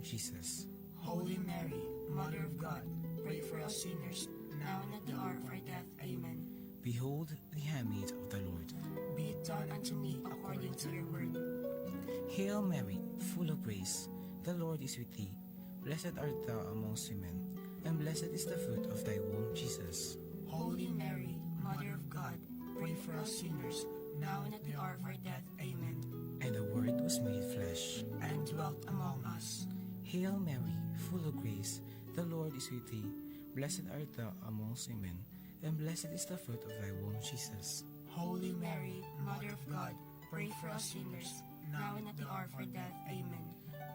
Jesus. Holy Mary, Mother of God, pray for us sinners, now and at the hour of our death. Amen. Behold the handmaid of the Lord. Be it done unto me according to your word. Hail Mary, full of grace, the Lord is with thee. Blessed art thou amongst women, and blessed is the fruit of thy womb, Jesus. Holy Mary, Mother of God, pray for us sinners, now and at the hour of our death. Amen. And the Word was made flesh, And dwelt among us. Hail Mary, full of grace, the Lord is with thee. Blessed art thou amongst women, and blessed is the fruit of thy womb, Jesus. Holy Mary, Mother of God, pray for us sinners, now and at the hour of our death. Amen.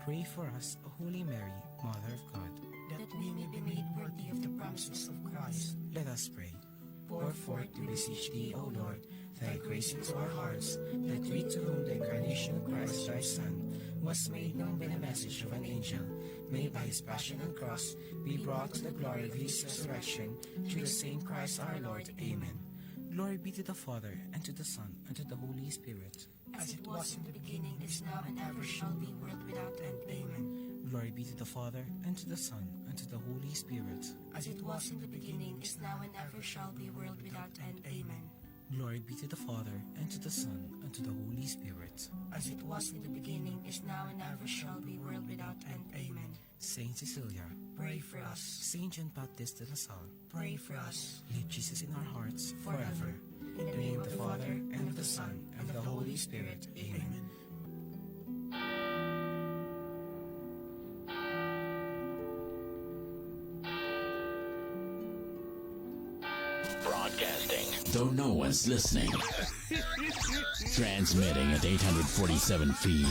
Pray for us, O Holy Mary, Mother of God. That we may be made worthy of the promises of Christ. Let us pray. Pour forth, we beseech thee, O Lord, thy grace into our hearts, that we to whom the incarnation of Christ thy Son was made known by the message of an angel, may by his passion and cross be brought to the glory of his resurrection, through the same Christ our Lord. Amen. Glory be to the Father, and to the Son, and to the Holy Spirit. As it was in the beginning, is now, and ever shall be, world without end. Amen. Glory be to the Father, and to the Son, and to the Holy Spirit. As it was in the beginning, is now, and ever shall be, world without end. Amen. Glory be to the Father, and to the Son, and to the Holy Spirit. As it was in the beginning, is now, and ever shall be, world without end. Amen. Saint Cecilia, Pray for us. Saint John Baptist de La Salle, Pray for us. lead Jesus in our hearts Forever. forever. In the name of the Father, and of the Son, and of the Holy Spirit. Amen. Broadcasting, though no one's listening. Transmitting at 847 feet.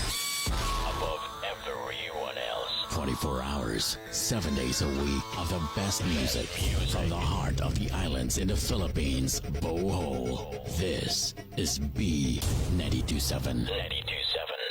Above everyone else. 24 hours, 7 days a week of the best music from the heart of the islands in the Philippines, Bohol. This is B927. 927.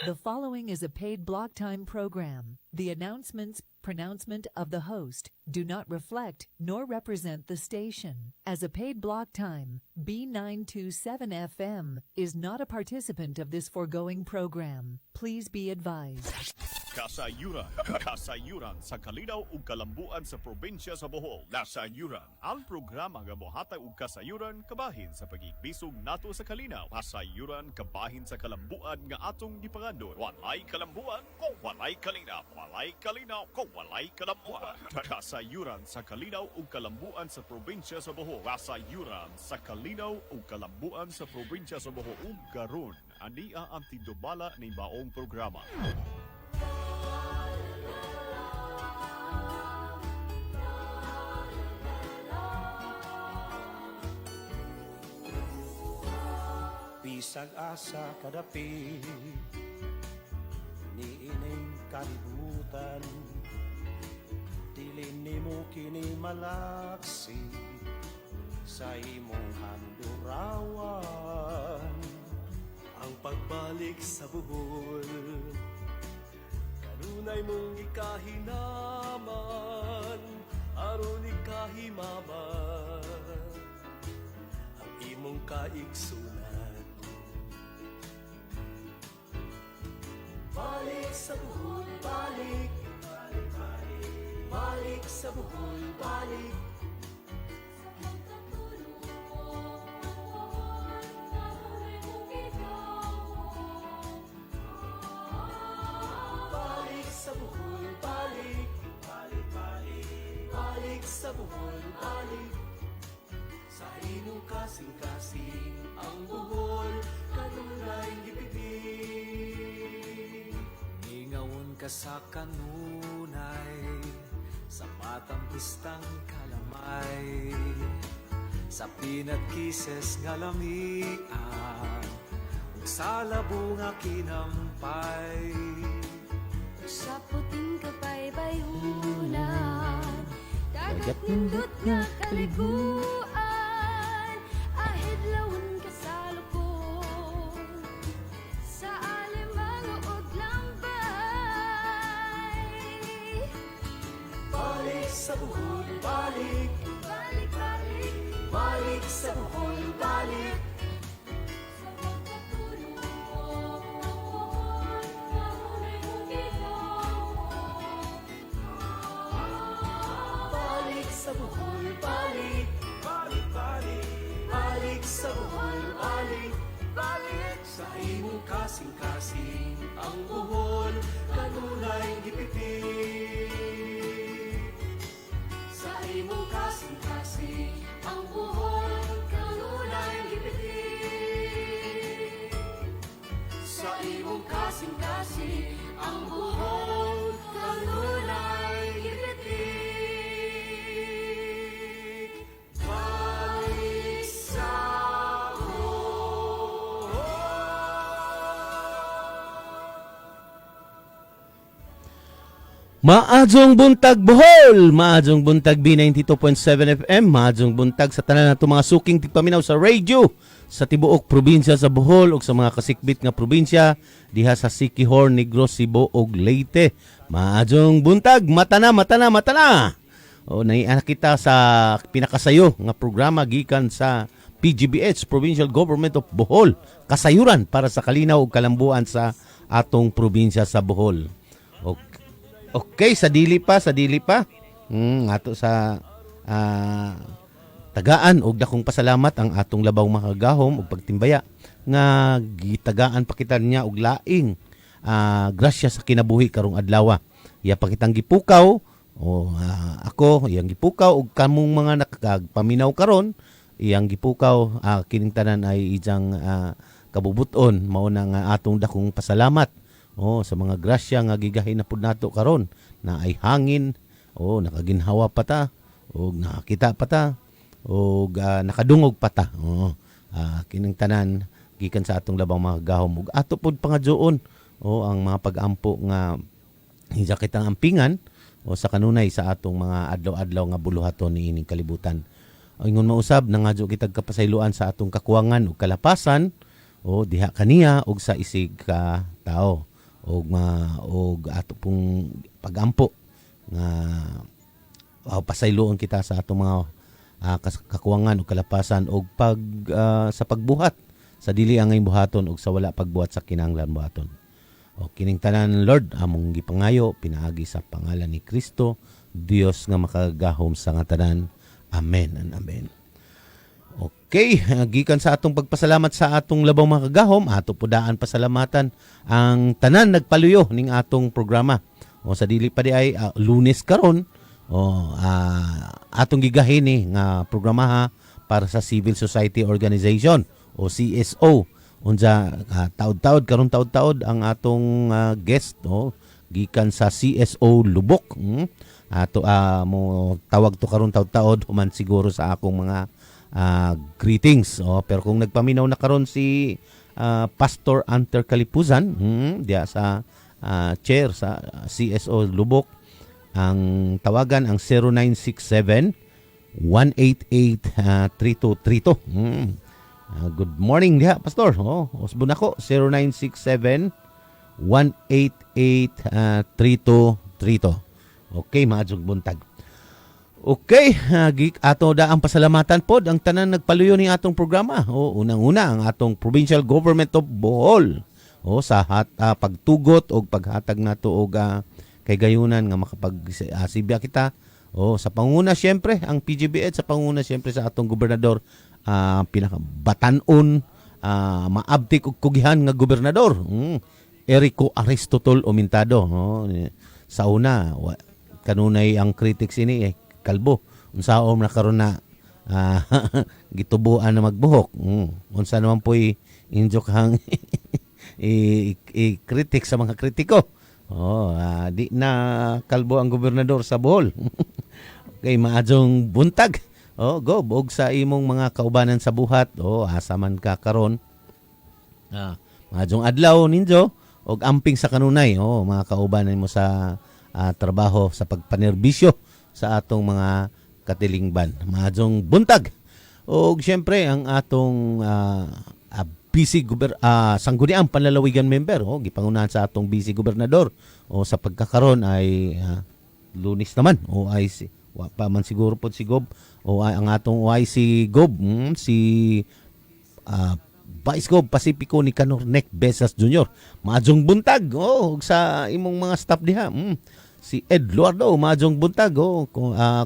The following is a paid block time program. The announcements, pronouncement of the host do not reflect nor represent the station. As a paid block time, B927 FM is not a participant of this foregoing program. Please be advised. Kasayuran sa kalinaw ug kalambuan sa probinsya sa Bohol. Kasayuran, ang programa nga mohatag og kasayuran kabahin sa pagigbisog nato sa kalinaw. Kasayuran kabahin sa kalambuan nga atong gipangandor. Walay kalambuan kung walay kalinaw. Walay kalinaw kung walay kalambuan. Kasayuran sa kalinaw ug kalambuan sa probinsya sa Bohol. Kasayuran sa kalinaw ug kalambuan sa probinsya sa Bohol. Ug karon ania ang tindubala ni maong programa. Bisag asa kadapi niining kalibutan, dili nimo kini malaksi sa imong handurawan. Ang pagbalik sa Bohol, kanunay mong ikahinaman, aron ikahimaman ang imong kaigsunan. Balik sa Bohol, balik, balik, balik, balik sa Bohol, balik. Balik sa Bohol, balik, balik, balik, balik sa Bohol, balik. Sa inyong kasing-kasing ang Bohol, kanunay gipipig. Ingawon ka sa kanunay, sa matang pistang kalamay, sa peanut kisses nga lamian, ug sa labong nga kinampay. Sa puting kapaybayunan, dagat pindot nga kaliguan, ahid lawon ka sa lupon, sa alimang uog lambay. Balik sa Bohol, balik, Balik, balik, balik sa Bohol, balik. sa pagkatulong, kanunay mong ikaw. imong kasing-kasing ang buhol kanunay gipitik. Sa imong kasing-kasing ang buhol kanunay gipitik. Sa imong kasing-kasing ang buhol kanunay gipitik. Balik sa Maadjong buntag Bohol, maadjong buntag B92.7 FM, maadjong buntag sa tanan nato mga suking tigpaminaw sa radio sa tibuok probinsya sa Bohol ug sa mga kasikbit nga probinsya diha sa Siquijor, Negros, Cebu ug Leyte. Maadjong buntag, mata na. O naiana kita sa pinakasayo nga programa gikan sa PGBH, Provincial Government of Bohol, kasayuran para sa kalinaw ug kalambuan sa atong probinsya sa Bohol. Okay, sa dili pa. Ato sa tagaan og dakong pasalamat ang atong labaw makagahom ug pagtimbaya nga gitagaan pa kita niya og laing grasya sa kinabuhi karong adlaw. Iya pa kitang gipukaw ako iyang gipukaw ug kamong mga nakagpaminaw karon iyang gipukaw kining tanan ay ijang kabubuton mao na nga atong dakong pasalamat. Sa mga grasya nga gigahin na pud nato karon na ay hangin, nakaginhawa pa ta, nakakita pa ta, nakadungog pa ta. Kining tanan gikan sa atong labang mga gahom ug ato pud pangadyoon ang mga pag-ampo nga hiya kitang ampingan sa kanunay sa atong mga adlaw-adlaw nga buluhaton niining kalibutan. Ingon mausab nangadyo kitag kapasayloan sa atong kakuwangan ug kalapasan diha kaniya ug sa isig ka tao. Og ato pong pagampo nga pasayloon kita sa atong mga kakuwangan o kalapasan og sa pagbuhat sa dili angay buhaton og sa wala pagbuhat sa kinahanglan buhaton. O kining tanan Lord among gipangayo pinaagi sa pangalan ni Kristo Dios nga makagahom sa nga tanan. Amen and amen. Okay, gikan sa atong pagpasalamat sa atong labaw mga kagahom, ato pudaan pasalamatan ang tanan nagpaluyo ning atong programa. Sa dili pa di ay Lunes karon, atong gigahin nga programa para sa Civil Society Organization o CSO. Unsa taud-taud karon taud-taud ang atong guest gikan sa CSO Lubok. Ato mo tawag to karon taud-taud human siguro sa akong mga greetings. Pero kung nagpaminaw na karon si Pastor Anter Kalipuzan diya sa chair sa CSO Lubok, ang tawagan ang 0967-188-3232. Good morning diha, Pastor. Usbon ako 0967-188-3232. Okay, maadjog buntag. Okay, ato da ang pasalamatan pod ang tanan nagpaluyo ni atong programa. Unang-una ang atong Provincial Government of Bohol. Sa pagtugot o paghatag nato og kay gayunan nga makapag-sibya kita. Sa panguna siyempre ang PGBH, sa panguna siyempre sa atong gobernador, pinakabatanon, maabtik og kugihan nga gobernador. Erico Aristotol Omintado. Sa una, kanunay ang critics ini kalbo. Unsaom na karon na gitubuan na magbuhok. Unsa naman po'y injok hang i-critic sa mga kritiko. Di na kalbo ang gobernador sa Bohol. Okay, maadjong buntag. Go, og sa imong mga kaubanan sa buhat. Asa man ka karon. Maadjong adlaw ninyo og amping sa kanunay. Mga kaubanan mo sa trabaho sa pagpanerbisyo sa atong mga katilingban. Maadjong buntag. O siyempre ang atong BC sangguniang panlalawigan member, gipangunahan sa atong BC gobernador sa pagkakaron ay Lunes naman ay wa pa man siguro po si Gob ang atong OIC Gob si Vice Gob Pacifico ni Canornec Besas Jr. Maadjong buntag sa imong mga staff diha. Si Eduardo maadjong buntag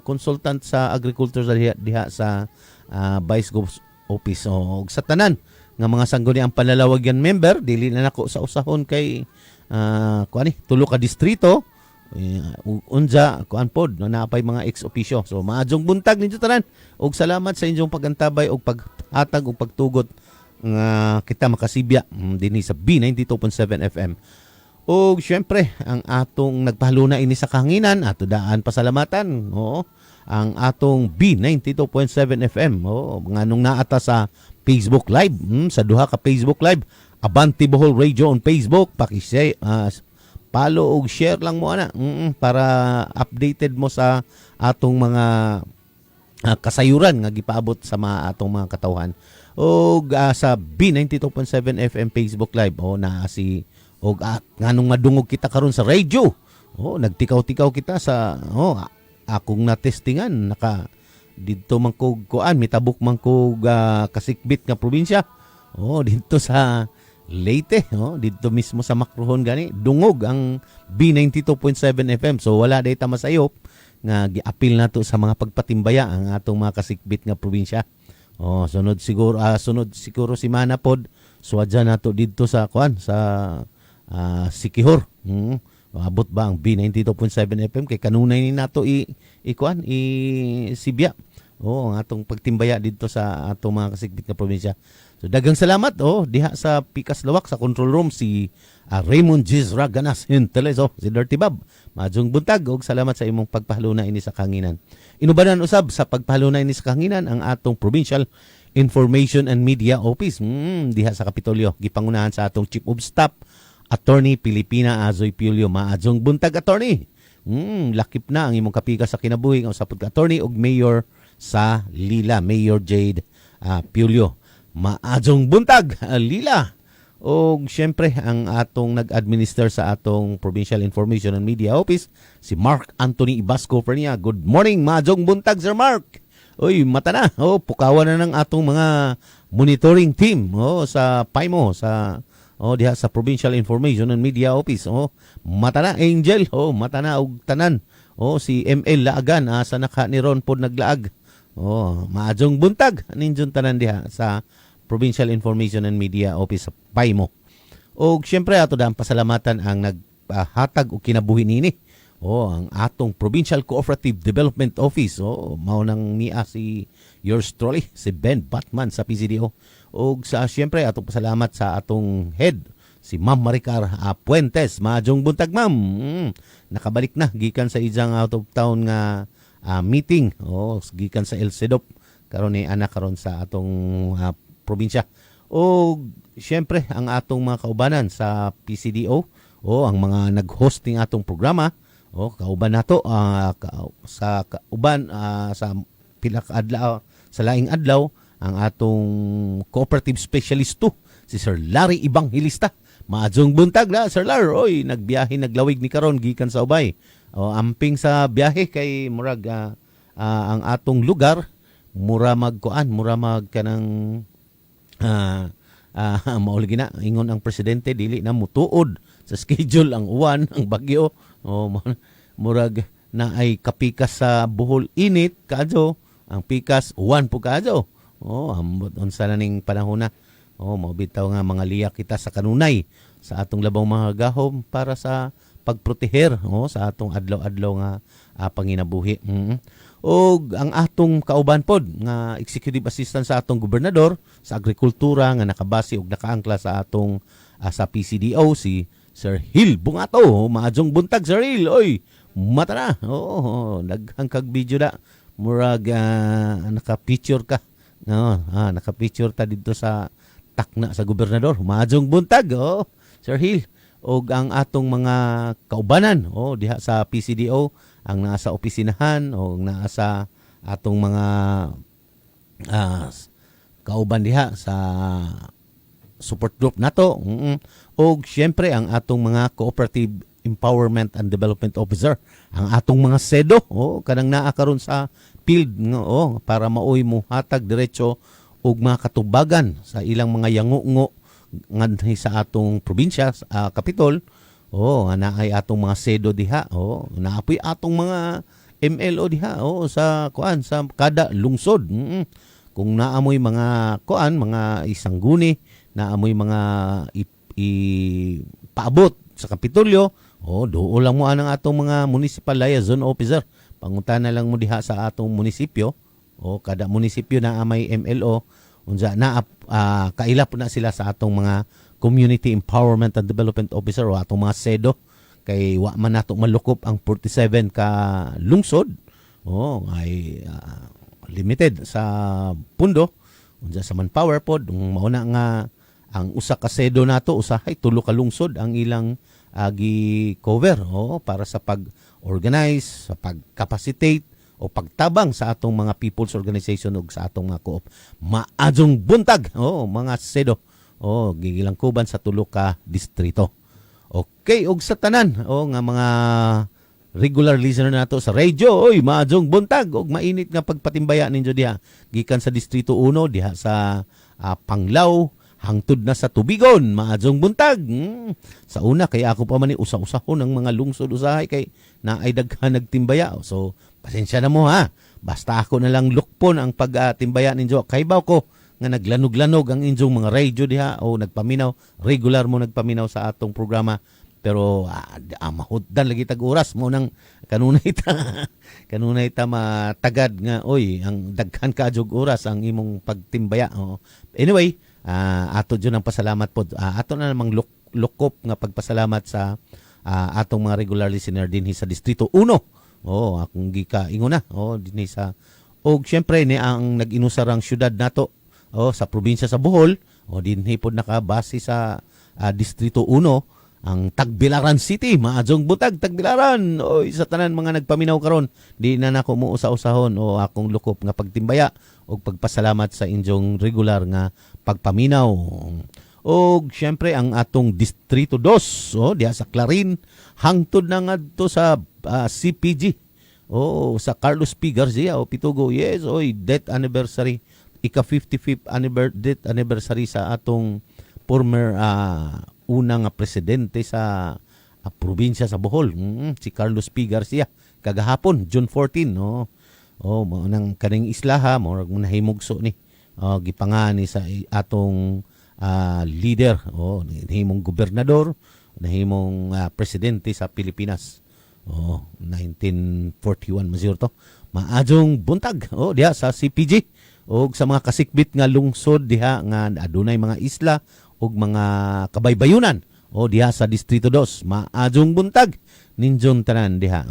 consultant sa agriculture diha sa Vice Gob's office. Sa tanan nga mga sangguni ang panlalawagyan member dili na nako sa usahon kay kuan ni tulo ka distrito unja kuan pod na napay mga ex officio. So maadjong buntag ninyo tanan og salamat sa inyong pagantabay og paghatag og pagtugot nga kita makasibya dinhi sa B92.7 FM. Og syempre ang atong nagpahaluna ini sa kahanginan ato daan pasalamatan. Oo, ang atong B92.7 FM nganong naata sa Facebook Live, sa duha ka Facebook Live, Abante Bohol Radio on Facebook, paki-share, follow og share lang mo ana para updated mo sa atong mga kasayuran nga gipaabot sa mga atong mga katawhan. Og sa B92.7 FM Facebook Live na si og nganong madungog kita karon sa radio. Nagtikaw-tikaw kita sa akong na-testingan naka dito man ko kuan mitabok man ko kasikbit nga probinsya. Dito sa Leyte, dito mismo sa Macrohon gani dungog ang B92.7 FM. So wala day ta masayop nga giapil nato sa mga pagpatimbaya ang atong mga kasikbit nga probinsya. Sunod siguro si Manapod suwadya nato dito sa kuan sa Sikihor. Abot ba ang B92.7 FM kay kanunay ni nato kuan Sibya. Ang atong pagtimbaya dito sa atong mga kasikbit nga probinsya. So dagang salamat diha sa Pikas Lawak sa control room si Raymond Gizra Ganas Hinteleso, si Dirty Bob. Majong buntag og salamat sa imong pagpahaluna ini sa kanginan. Inubanan usab sa pagpahaluna ini sa kanginan ang atong Provincial Information and Media Office diha sa Kapitolyo. Gipangunahan sa atong Chief of Staff Attorney Pilipina Azoy Pulio. Maadjong buntag attorney. Lakip na ang imong kapikas sa kinabuhi nga usab attorney og mayor sa Lila, Mayor Jade Pulio. Maadjong buntag Lila. O syempre ang atong nag-administer sa atong Provincial Information and Media Office si Mark Anthony Ibasco Pernia. Good morning, maadjong buntag Sir Mark. Oy, mata na. Pukawan na ng atong mga monitoring team sa PAIMO sa diha sa Provincial Information and Media Office. Mata na Angel, mata na og tanan. Si ML Laagan sa naka ni Ron pod naglaag. Maadjong buntag ninjon tanan diha sa Provincial Information and Media Office sa PAIMO. Og syempre ato dang pasalamatan ang naghatag og kinabuhi nini. Ang atong Provincial Cooperative Development Office. Mao nang niya si yours truly, si Ben Batman sa PCDO. Og sa syempre atong pasalamat sa atong head si Ma'am Maricar Puentes. Maadjong buntag ma'am. Nakabalik na gikan sa ijang out of town nga meeting gikan sa El Sedop karon ni anak karon sa atong probinsya. O syempre ang atong mga kaubanan sa PCDO ang mga nag-hosting atong programa kauban nato sa kauban sa pila ka adlaw sa laing adlaw ang atong cooperative specialist si Sir Larry Evangelista. Maadjong buntag na Sir Lar. Nagbiyahe naglawig ni karon gikan sa ubay. Amping sa biyahe kay murag ang atong lugar mura kanang maulgi na ingon ang presidente dili na mutuod sa schedule ang uwan ang bagyo. Murag na ay kapikas sa Bohol init kaadto ang pikas uwan po kaadto. Ambot unsa na ning panahon na. Mabitaw nga mga liya kita sa kanunay sa atong labaw mga gahom para sa pagproteher sa atong adlaw-adlaw nga panginabuhi. O ang atong kauban pod nga executive assistant sa atong gobernador sa agrikultura nga nakabase og nakaangkla sa atong sa PCDO si Sir Hil Bungato. Maadjong buntag Sir Hil. Mata na. Naghangkag video na murag naka-picture ka. Naka-picture ta dito sa takna sa gobernador. Maadjong buntag Sir Hil. Og ang atong mga kaubanan diha sa PCDO ang nasa opisinahan o nasa atong mga kauban diha sa support group nato. Og syempre ang atong mga cooperative empowerment and development officer, ang atong mga SEDO kanang naa karon sa field para maoy mo hatag diretso og mga katubagan sa ilang mga yango-ngo ngadto sa atong probinsya Kapitol. Naay atong mga SEDO diha. Naapoy atong mga MLO diha sa sa kada lungsod. Kung naamoy mga mga isangguni na amoy mga paabot sa Kapitolyo, doon lang mo ang atong mga municipal liaison officer. Pangunta na lang mo diha sa atong munisipyo, kada munisipyo na may MLO, unsa na kaila po na sila sa atong mga Community Empowerment and Development Officer o atong mga SEDO, kay wa man nato malukop ang 47 ka lungsod. Ay limited sa pundo, unsa sa manpower pod, mauna nga ang usa ka SEDO nato usahay tulo ka lungsod ang ilang gi-cover para sa pag-organize, sa pag-capacitate o pagtabang sa atong mga people's organization o sa atong mga co-op. Maadjong buntag mga SEDO gigilangkuban sa tulo ka distrito. Okay, og sa tanan nga mga regular listener nato sa radio, maadjong buntag og mainit nga pagpatimbaya ninyo diha gikan sa distrito 1 diha sa Panglao hangtod na sa Tubigon. Maadjong buntag. Sa una kay ako pa man usa-usahon ng mga lungsod usahay kay naay daghan nagtimbaya. So pasensya na mo ha. Basta ako na lang lukpon ang pagtimbaya ninyo. Kay baw ko nga naglanog-lanog ang inyong mga radio diha o nagpaminaw, regular mo nagpaminaw sa atong programa. Pero mahutdan lagi tag oras mo nang kanunay ta matagad nga ang daghan kaadjog oras ang imong pagtimbaya. Anyway, ato dyan ang pasalamat po. Ato na namang lukop nga pagpasalamat sa atong mga regular listener din sa Distrito 1. Akong gikaingon na. Din sa og syempre ni ang nag-inusarang syudad nato sa probinsya sa Bohol. Din hipod nakabase sa Distrito 1 ang Tagbilaran City. Maadjong butag Tagbilaran. Sa tanan mga nagpaminaw karon, di na nako mo usa-usahon akong lukop nga pagtimbaya og pagpasalamat sa inyong regular nga pagpaminaw. Og syempre ang atong Distrito 2 diha sa Clarin hangtod na ngadto sa CPG sa Carlos P. Garcia Pitugo. Yes, death anniversary, ika 55th death anniversary sa atong former unang presidente sa probinsya sa Bohol, si Carlos P. Garcia. Kagahapon June 14 mo nang kaning isla mo nahimugso ni gipangani sa atong leader nahimong gobernador, nahimong presidente sa Pilipinas 1941 mazir to. Maadjong buntag diha sa CPG og sa mga kasikbit nga lungsod diha nga adunay mga isla og mga kabaybayunan diha sa Distrito 2. Maadjong buntag ninjong tanan diha.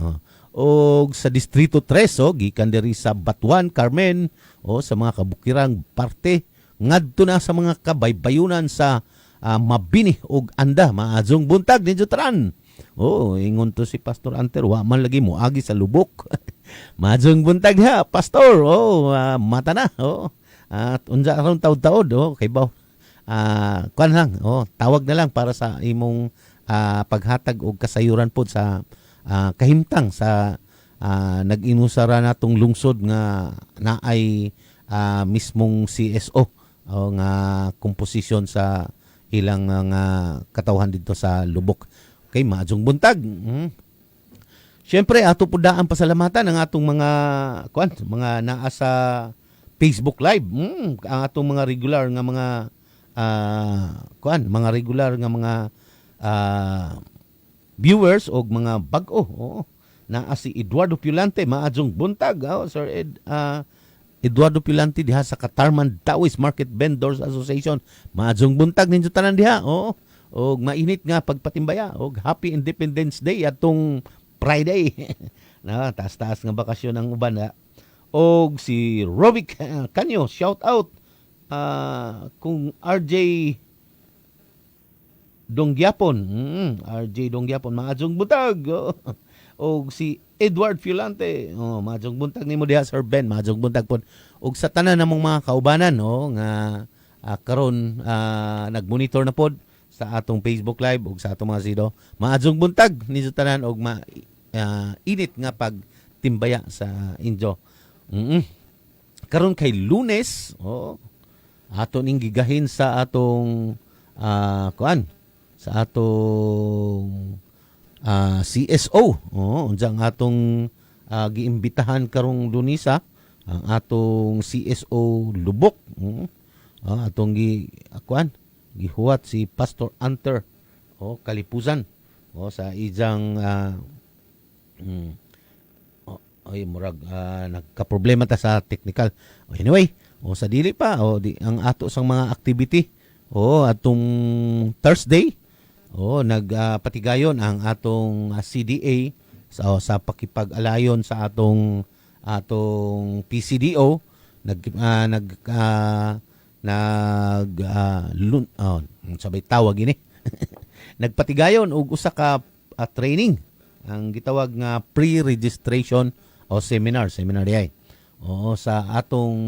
Og sa Distrito 3 gikan diri sa Batuan, Carmen sa mga kabukirang parte ngadto na sa mga kabaybayunan sa Mabini og Anda. Maadjong buntag ninjong tanan. Ingon to si Pastor Anter, wa man lagi mo agi sa lubok. Maadjong buntag ha, Pastor. Mata na. At unsa aron taud-taud kay baw kuan lang, tawag na lang para sa imong paghatag og kasayuran pod sa kahimtang sa nag-inusara natong lungsod nga naay mismong CSO nga komposisyon sa ilang nga katawhan dito sa Lubok. Okay, maadjong buntag. Syempre ato pud daan pasalamatan ang atong mga naa sa Facebook Live. Ang atong mga regular nga mga mga regular nga mga viewers o mga bag-o na si Eduardo Piolante. Maadjong buntag Sir Eduardo Piolante diha sa Katarman Taoist Market Vendors Association. Maadjong buntag ninyo tanan diha og mainit nga pagpatimbaya og Happy Independence Day atong Friday. Taas-taas nga bakasyon ang uban og si Robic Canyo, shout out kung RJ Donggyapon. RJ Donggyapon, maadjong buntag. Og si Edward Fiolante, maadjong buntag nimo diha Sir Ben, maadjong buntag pod. Og sa tanan namong mga kaubanan nga karon nagmonitor na pod sa atong Facebook Live og sa atong mga sido, maadjong buntag ninyo tanan og init nga pagtimbaya sa inyo. Karon kay Lunes, ato ning gigahin sa atong sa atong CSO. Unsang atong giimbitahan karong Lunisa ang atong CSO Lubok. Atong gihuwat si Pastor Hunter Kalipusan sa ijang murag nagka-problema ta sa technical. Anyway, sa dili pa ang ato sang mga activity atong Thursday nagpatigayon ang atong CDA sa pakipag-alayon sa atong PCDO sabay tawag ini nagpatigayon og usa ka training ang gitawag nga pre-registration seminar diay sa atong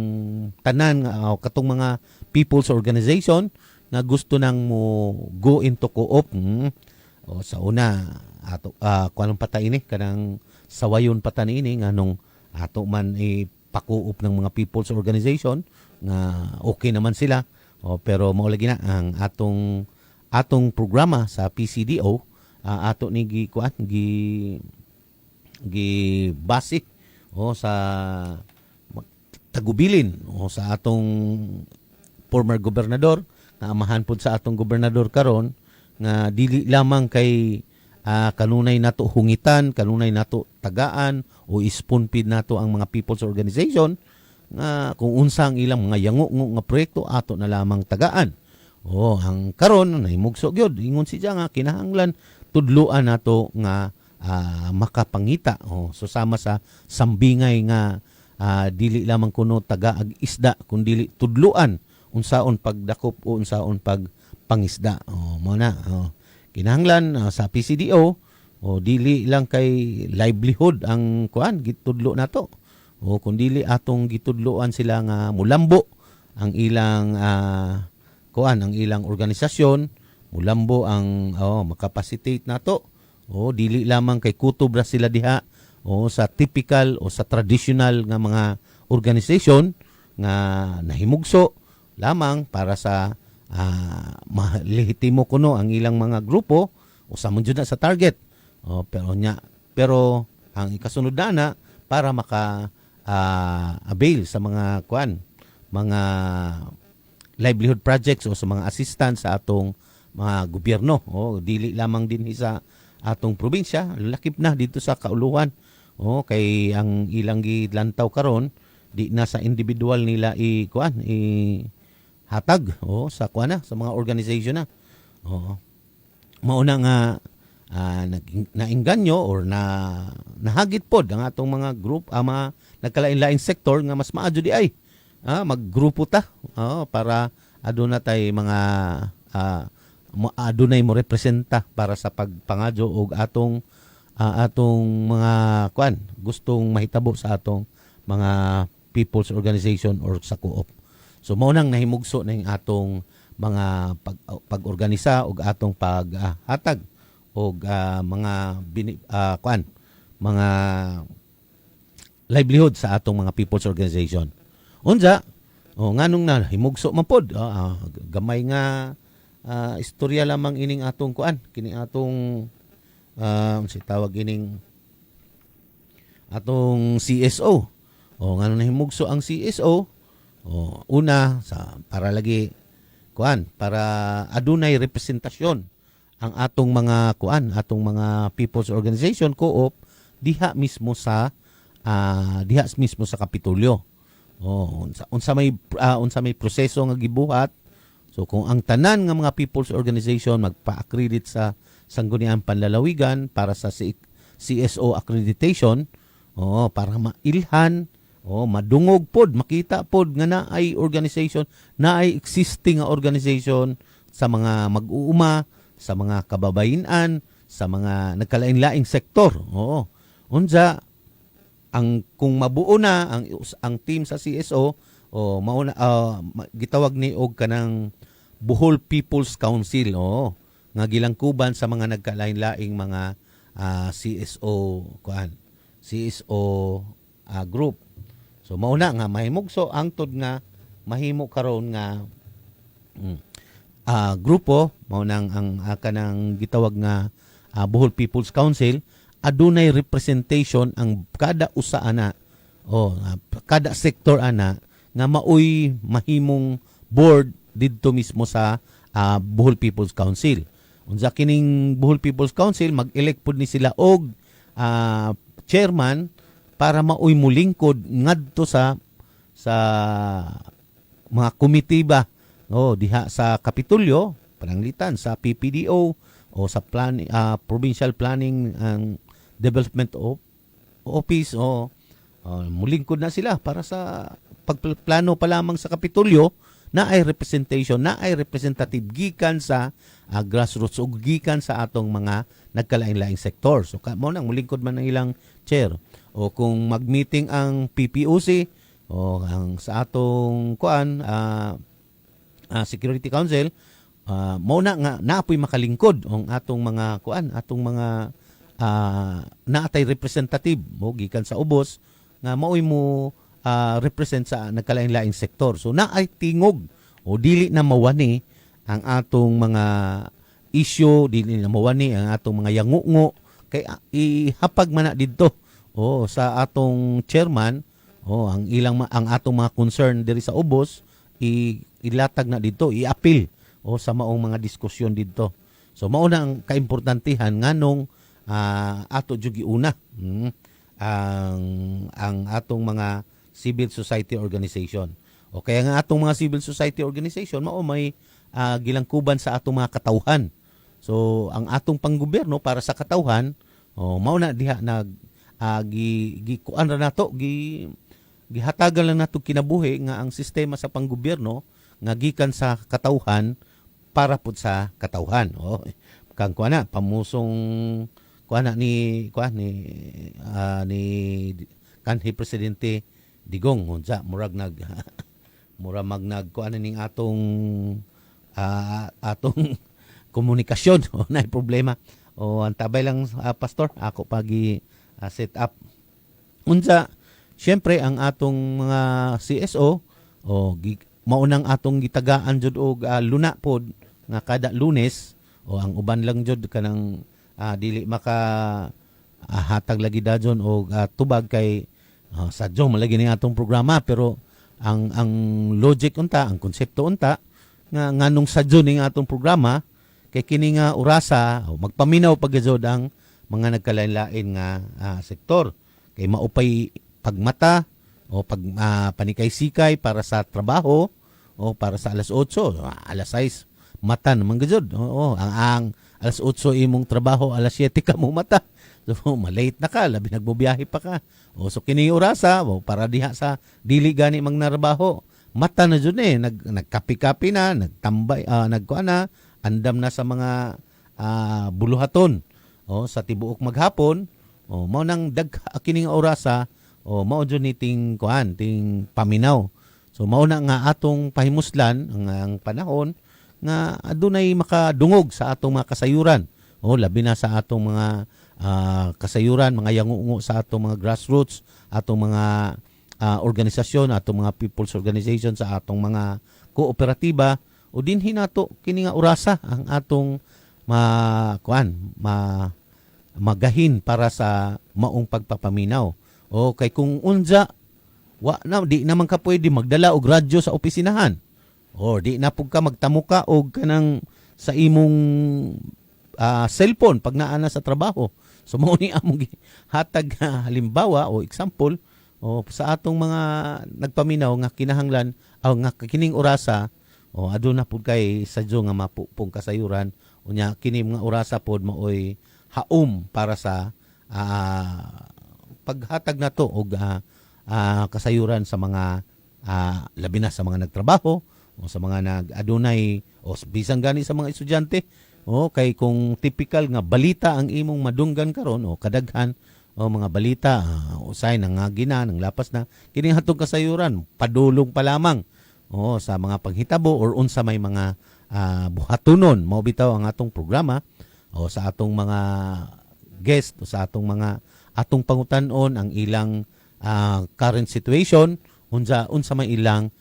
tanan katong mga people's organization nga gusto nang mo go into co-op sa una ato kuanong pata ini kanang sawayon pata ini nganong ato man ipakuop ng mga people's organization nga okay naman sila pero mao lagi na ang atong programa sa PCDO ato ni gi base sa tagubilin sa atong former gobernador na amahan pod sa atong gobernador karon nga dili lamang kay kanunay nato hungitan, kanunay nato tagaan o isponpid nato ang mga people's organization nga kung unsa ang ilang mga yango nga proyekto ato na lamang tagaan. Ang karon nahimugso gyud ingon siya nga kinahanglan tudloan nato nga makapangita susama sa sambingay nga dili lamang kuno taga ag isda kundi tudloan unsaon pagdakop o unsaon pagpangisda. Mao na kinahanglan sa PCDO dili lang kay livelihood ang gitudlo nato kundi atong gitudloan sila nga mulambo ang ilang ang ilang organisasyon, mulambo ang makapacitate nato dili lamang kay kutob ra sila diha sa typical o sa traditional nga mga organisasyon nga nahimugso lamang para sa malehitimo kuno ang ilang mga grupo o sa jud na sa target pero ang ikasunod na para maka avail sa mga mga livelihood projects o sa mga assistance sa atong mga gobyerno dili lamang din sa atong probinsya lakip na dito sa kauluhan kay ang ilang gilantaw karon di na sa individual nila hatag sa sa mga organization na. Mauna nga naingganyo or nahagit pod ang atong mga group mga nagkalain-laing sektor nga mas maadyo di ay maggrupo ta para aduna tay mga adunay mo representa para sa pagpangadyo og atong mga gustong mahitabo sa atong mga people's organization or sa co-op. So mao nang nahimugso na yung atong mga pag-organisa og atong paghatag og mga mga livelihood sa atong mga people's organization. Unsa nganong na himugso man pod gamay nga istorya lamang ining atong kini atong tawag ining atong CSO. Nganong nahimugso ang CSO una para lagi para adunay representasyon ang atong mga atong mga people's organization co-op diha mismo sa Kapitolyo. Unsa may proseso nga gibuhat. So kung ang tanan nga mga people's organization magpa-accredit sa Sangguniang Panlalawigan para sa CSO accreditation para mailhan madungog pod makita pod nga naay organization naay existing nga organization sa mga mag-uuma sa mga kababayenan sa mga nagkalain-laing sektor. Unsa ang kung mabuo na ang team sa CSO mauna gitawag ni og kanang Bohol People's Council nga gilangkuban sa mga nagkalain-laing mga CSO group. So mauna nga mahimugso angtod nga mahimo karon nga grupo mao nang ang kanang gitawag nga Bohol People's Council adunay representation ang kada usa ana kada sektor ana nga maoy mahimong board didto mismo sa Bohol People's Council. Unsa kining Bohol People's Council mag-elect pud ni sila og chairman para maoy mulingkod ngadto sa mga komitiba diha sa Kapitolyo, pananglitan sa PPDO o sa Provincial Planning and Development Office mulingkod na sila para sa pagplano pa lamang sa Kapitolyo na ay representation, na ay representative gikan sa grassroots o gikan sa atong mga nagkalain-laing sektor. So mo nang mulingkod man ang ilang chair. O kung mag-meeting ang PPOC o ang sa atong Security Council, mo na nga naapoy makalingkod ang atong mga atong mga naatay representative mo gikan sa ubos nga maoy mo represent sa nagkalain-laing sektor. So naay tingog o dili na mawani ang atong mga issue, dili na mawani ang atong mga yangungo kay ihapag man na didto sa atong chairman ang atong mga concern diri sa ubos ilatag na didto, i-appeal sa maong mga diskusyon didto. So mao na ang kaimportantehan nganong ato jud giuna ang atong mga civil society organization. O kaya nga atong mga civil society organization mao may gilangkuban sa atong mga katawhan. So ang atong panggobyerno para sa katawhan mao na diha gikuan ra nato gihatagan lang nato kinabuhi nga ang sistema sa panggobyerno nga gikan sa katawhan para pud sa katawhan. Kang kuana pamusong kuana ni kanhi presidente Digong unsa murag kuan ning atong komunikasyon na problema antabay lang pastor ako pagi set up unsa syempre ang atong mga CSO maunang atong gitagaan jud og luna pod nga kada Lunes ang uban lang jud kanang dili maka hatag lagi dajon og tubag kay sadyo malagi ning atong programa pero ang logic unta, ang konsepto unta nga nganong sadyo ning atong programa kay kini nga orasa magpaminaw pagajod ang mga nagkalain-lain nga sektor kay maupay pagmata o panikay-sikay para sa trabaho o para sa alas 8 alas 6 mata naman gajud ang alas 8 imong trabaho alas 7 ka mo mata. So, malate na ka, labi nagbubiyahe pa ka. So, kini orasa, para diha sa dili gani mang narbaho. Mata na dyan nagkapi-kapi na, nagtambay, andam na sa mga buluhaton. Sa tibuok maghapon, mao nang kining orasa, mao dyan ting paminaw. So, mao na nga atong pahimuslan, ang panahon, nga adunay makadungog sa atong mga kasayuran. Labi na sa atong mga kasayuran, mga yangungo sa atong mga grassroots, atong mga organisasyon, atong mga people's organization, sa atong mga kooperatiba, o dinhi nato kini nga orasa ang atong magahin para sa maong pagpapaminaw. Kay kung unja di naman ka pwede magdala og radyo sa opisinahan. Di na pug ka magtamuka og kanang sa imong cellphone pag naa na sa trabaho. So mao ni among hatag halimbawa o example sa atong mga nagpaminaw nga kinahanglan nga kining orasa aduna pud kay sadyo nga mapupong kasayuran unya kini mga orasa pod maoy haom para sa paghatag nato og kasayuran sa mga labi na sa mga nagtrabaho o sa mga adunay o bisan gani sa mga estudyante. Kay kung typical nga balita ang imong madunggan karon kadaghan mga balita usay nang gina nang lapas na kini hatong kasayuran padulong pa lamang sa mga paghitabo or unsa may mga buhatonon mao bitaw ang atong programa sa atong mga guest o sa atong mga atong pangutan-on ang ilang current situation unsa may ilang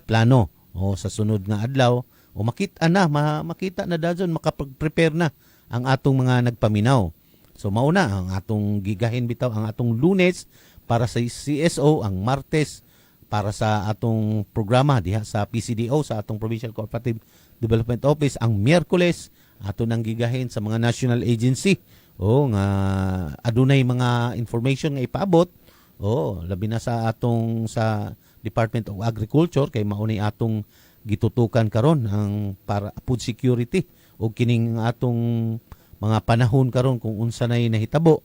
plano sa sunod nga adlaw makita na dajon makapag-prepare na ang atong mga nagpaminaw. So mauna ang atong gigahin bitaw ang atong Lunes para sa CSO, ang Martes para sa atong programa diha sa PCDO sa atong Provincial Cooperative Development Office ang Miyerkules ato nang gigahin sa mga national agency. Nga adunay mga information nga ipaabot. Labi na sa atong sa Department of Agriculture kay mauni atong gitutukan karon ang para food security o kining atong mga panahon karon kung unsa nay nahitabo.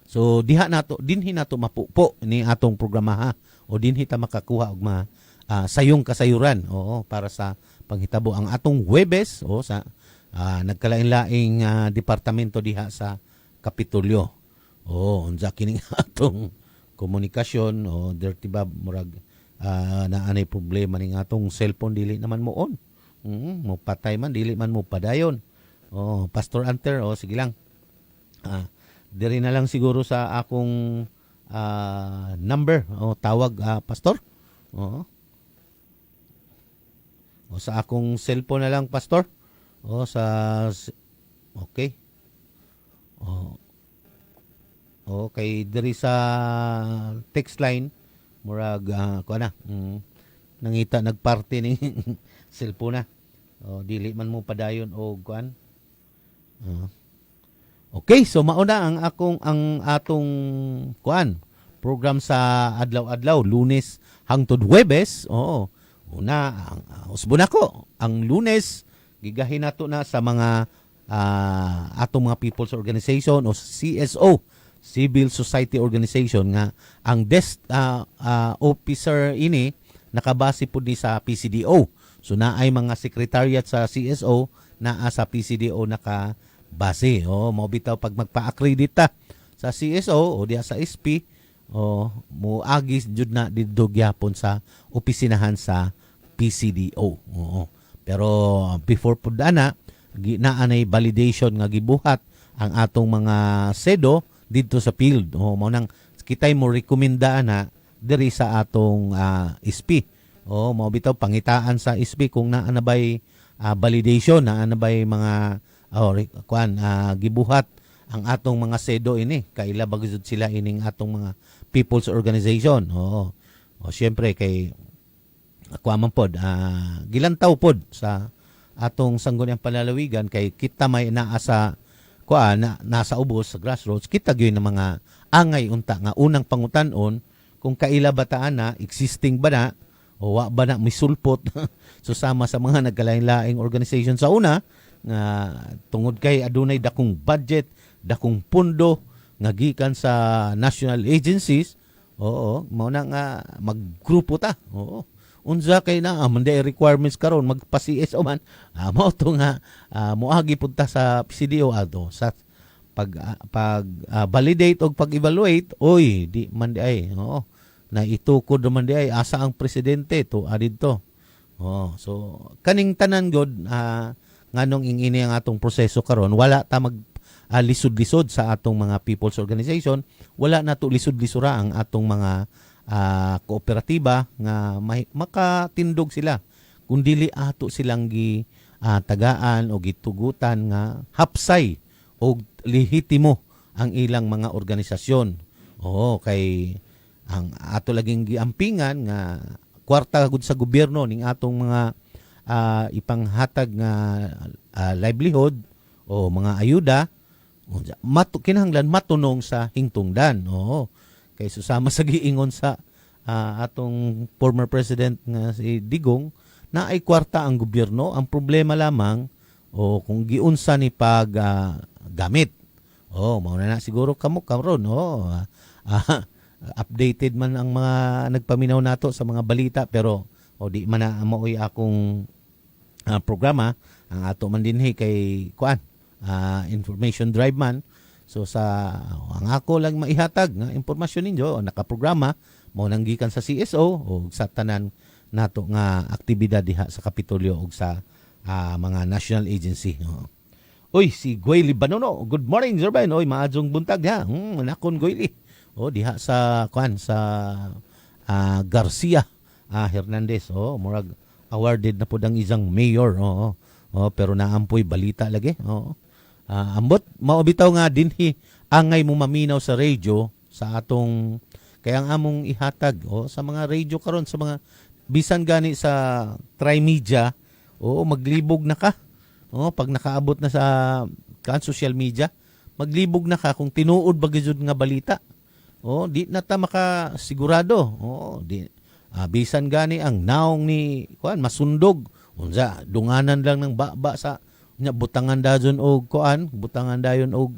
So dinhi nato mapupo ni atong programa ha o dinhi ta makakuha og sayong kasayuran para sa panghitabo ang atong Huwebes sa nagkalain-laing departamento diha sa Kapitolyo. Unsa kining atong komunikasyon dirty ba murag naanay problema ning atong cellphone dili naman mo on. Mo patay man dili man mo padayon. Pastor Anter sige lang. Diri na lang siguro sa akong number tawag pastor. Sa akong cellphone na lang pastor. Okay. Okay, diri sa text line murag nangita nagparty ning cellphone na. Dili man mo padayon og kuan. Okay, so mauna ang atong kuan program sa adlaw-adlaw, Lunes hangtod Huwebes. Una ang usbon ako. Ang Lunes gigahin nato na sa mga atong mga people's organization o CSO, Civil Society Organization nga ang desk officer ini nakabase pud ni sa PCDO. So naay mga secretariat sa CSO naa sa PCDO nakabase. Mao bitaw pag magpa-accredita sa CSO o diha sa SP muagi jud na didto gyapon sa opisinahan sa PCDO. Pero before pud ana naanay validation nga gibuhat ang atong mga SEDO dito sa field. Mao nang kitay mo rekomenda na diri sa atong SP. Mao bitaw pangitaan sa SP kung naa na bay validation, naa na bay mga gibuhat ang atong mga SEDO ini. Kaila ba gud sila ining atong mga people's organization. Syempre kay man pod gilantaw pod sa atong sangguniang panlalawigan kay kita may naa sa nasa ubos sa grassroots kita gyud ng mga angay unta nga unang pangutan-on kung kaila bataan na existing ba na o wa ba na misulpot susama sa mga nagkalain-laing organization sa una nga tungod kay adunay dakong budget, dakong pundo nga gikan sa national agencies. Mao na nga maggrupo ta. Unsa kay na manday requirements karon magpa-CSO man mao to nga moagi punta sa PCDO ato sa pag validate og pag-evaluate di man di ay na itukod man di ay asa ang presidente to adidto. So kaning tanan god nganong ingini ang atong proseso karon wala ta mag lisod-lisod sa atong mga people's organization, wala na to lisod-lisura ang atong mga kooperatiba nga makatindog sila kung dili ato silang tagaan o gitugutan nga hapsay o lehitimo ang ilang mga organisasyon. Kay ang ato laging giampingan nga kwarta gud sa gobyerno ning atong mga ipanghatag nga livelihood o mga ayuda kinahanglan matunong sa hingtungdan. Kay susama sa giingon sa atong former president nga si Digong na ay kwarta ang gobyerno, ang problema lamang kung giunsa ni pag gamit. Mao na siguro kamo karon updated man ang mga nagpaminaw nato sa mga balita pero di man na maoy akong programa ang ato man dinhi kay information drive man. So ang ako lang maihatag nga impormasyon ninyo nakaprograma mao nang gikan sa CSO o sa tanan nato nga aktibidad diha sa Kapitolyo o sa mga national agency. Si Goyli Banono. Good morning, Sir Ben. Maadjong buntag ha. Nakon Goyli. Diha sa Garcia Hernandez. Murag awarded na po ang isang mayor. Pero naampoy balita lagi. Ambot maobitaw nga dinhi angay mo maminaw sa radio sa atong kaya ang among ihatag sa mga radio karon sa mga bisan gani sa Trimedia Oo, maglibog na ka. Oo, pag nakaabot na sa social media, maglibog na ka kung tinuod ba gyud nga balita. Oo, di na ta makasigurado. Oo, di bisan gani ang naong ni kuan masundog. Unsa dunganan lang ng baba sa nya butangan dayon og kuan, butangan dayon og